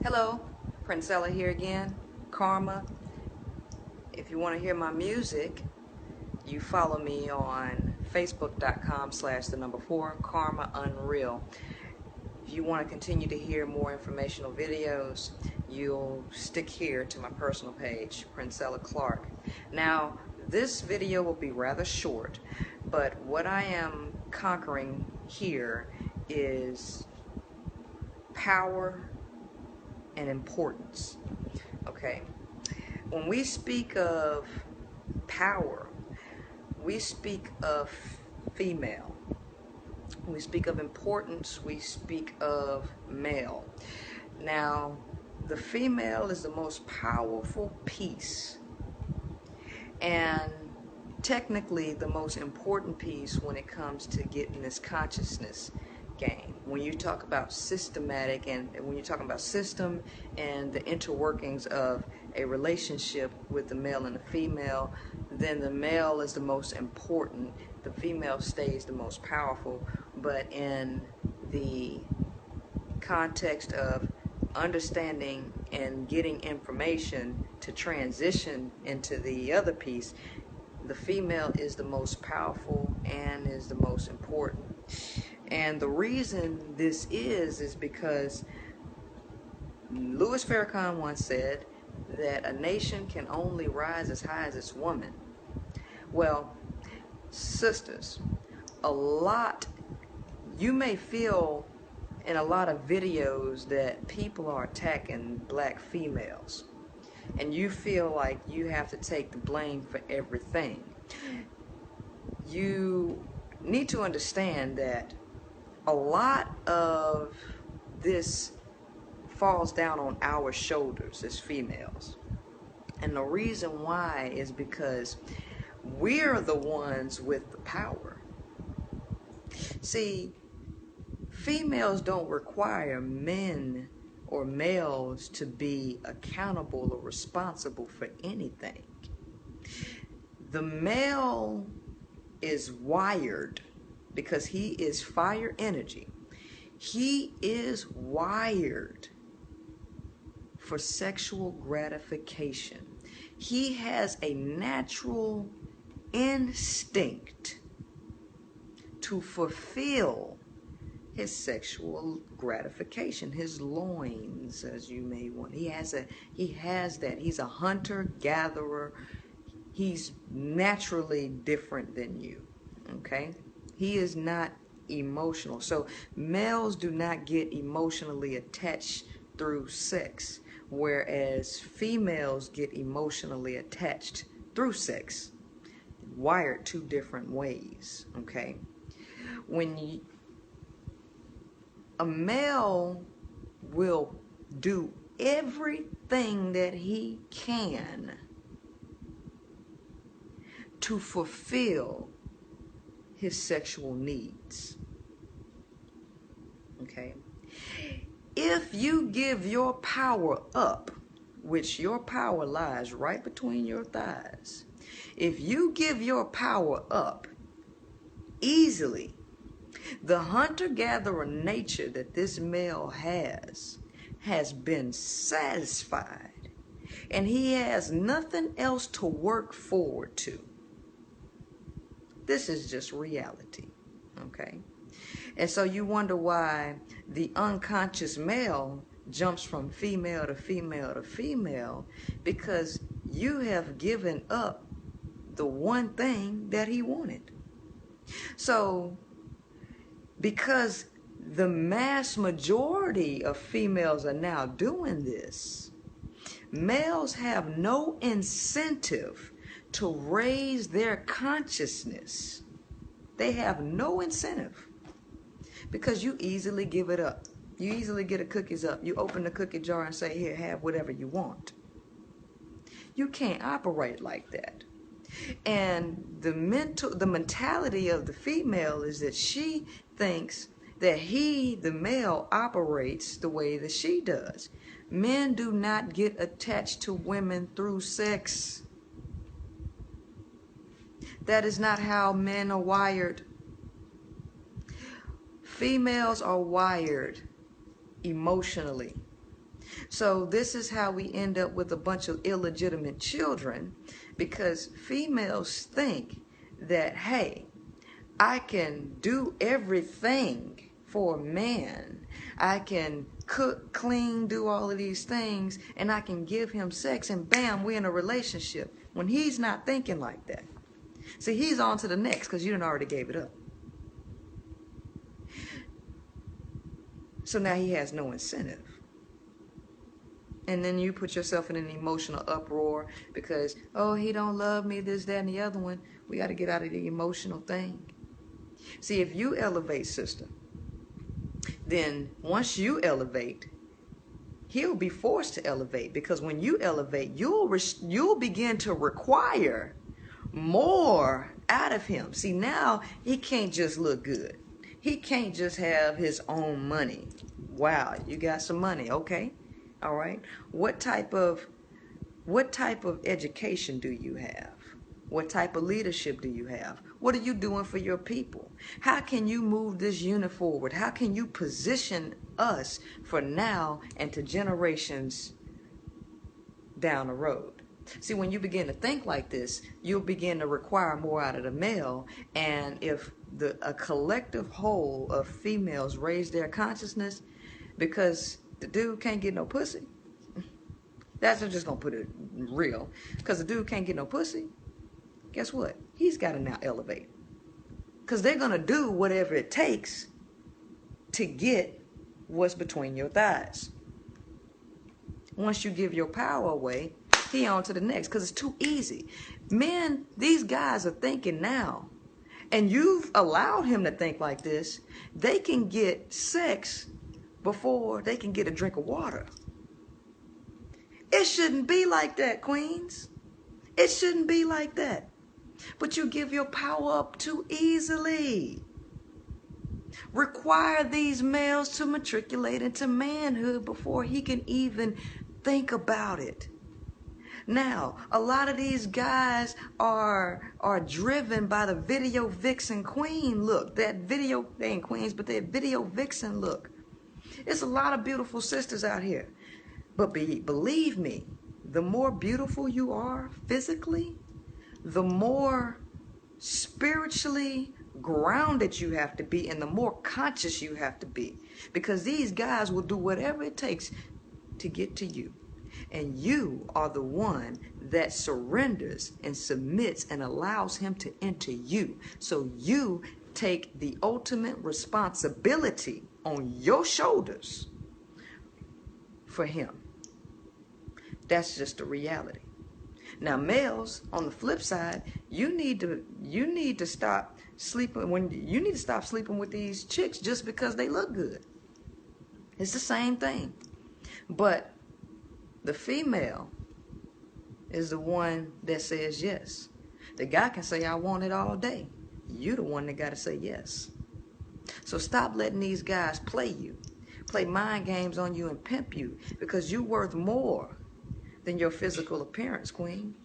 Hello, Princella here again, Karma. If you want to hear my music, you follow me on facebook.com/4 Karma Unreal. If you want to continue to hear more informational videos, you'll stick here to my personal page, Princella Clark. Now, this video will be rather short, but what I am conquering here is power and importance. Okay, when we speak of power, we speak of female. When we speak of importance, we speak of male. Now, the female is the most powerful piece and technically the most important piece when it comes to getting this consciousness game. When you talk about systematic and when you're talking about system and the interworkings of a relationship with the male and the female, then the male is the most important, the female stays the most powerful. But in the context of understanding and getting information to transition into the other piece, the female is the most powerful and is the most important. And the reason this is because Louis Farrakhan once said that a nation can only rise as high as its woman. Well, sisters, you may feel in a lot of videos that people are attacking black females, and you feel like you have to take the blame for everything. You need to understand that a lot of this falls down on our shoulders as females. And the reason why is because we're the ones with the power. See, females don't require men or males to be accountable or responsible for anything. The male is wired because he is fire energy. He is wired for sexual gratification. He has a natural instinct to fulfill his sexual gratification, his loins, as you may want. He has that. He's a hunter gatherer. He's naturally different than you. Okay? He is not emotional. So males do not get emotionally attached through sex, whereas females get emotionally attached through sex. Wired two different ways. Okay? A male will do everything that he can to fulfill his sexual needs. Okay? If you give your power up, which your power lies right between your thighs, if you give your power up easily, the hunter-gatherer nature that this male has been satisfied, and he has nothing else to work forward to. This is just reality, okay? And so you wonder why the unconscious male jumps from female to female to female, because you have given up the one thing that he wanted. So, because the mass majority of females are now doing this, males have no incentive to raise their consciousness. They have no incentive because you easily give it up. You easily get the cookies up. You open the cookie jar and say, here, have whatever you want. You can't operate like that. And the mentality of the female is that she thinks that he, the male, operates the way that she does. Men do not get attached to women through sex. That is not how men are wired. Females are wired emotionally. So this is how we end up with a bunch of illegitimate children, because females think that, hey, I can do everything for a man. I can cook, clean, do all of these things, and I can give him sex, and bam, we're in a relationship. When he's not thinking like that. See, he's on to the next because you done already gave it up. So now he has no incentive. And then you put yourself in an emotional uproar because, oh, he don't love me, this, that, and the other one. We got to get out of the emotional thing. See, if you elevate, sister, then once you elevate, he'll be forced to elevate, because when you elevate, you'll begin to require more out of him. See, now he can't just look good. He can't just have his own money. Wow, you got some money, okay? All right. What type of education do you have? What type of leadership do you have? What are you doing for your people? How can you move this unit forward? How can you position us for now and to generations down the road? See, when you begin to think like this, you'll begin to require more out of the male. And if a collective whole of females raise their consciousness, because the dude can't get no pussy, that's just gonna put it real, because the dude can't get no pussy, guess what? He's got to now elevate, because they're gonna do whatever it takes to get what's between your thighs. Once you give your power away, he on to the next, because it's too easy. Men, these guys are thinking now, and you've allowed him to think like this. They can get sex before they can get a drink of water. It shouldn't be like that, queens. It shouldn't be like that. But you give your power up too easily. Require these males to matriculate into manhood before he can even think about it. Now, a lot of these guys are driven by the video vixen queen look. That video, they ain't queens, but that video vixen look. It's a lot of beautiful sisters out here. But believe me, the more beautiful you are physically, the more spiritually grounded you have to be, and the more conscious you have to be. Because these guys will do whatever it takes to get to you. And you are the one that surrenders and submits and allows him to enter you. So you take the ultimate responsibility on your shoulders for him. That's just the reality. Now, males, on the flip side, you need to stop sleeping with these chicks just because they look good. It's the same thing. But the female is the one that says yes. The guy can say, I want it all day. You're the one that got to say yes. So stop letting these guys play you, play mind games on you and pimp you, because you're worth more than your physical appearance, queen.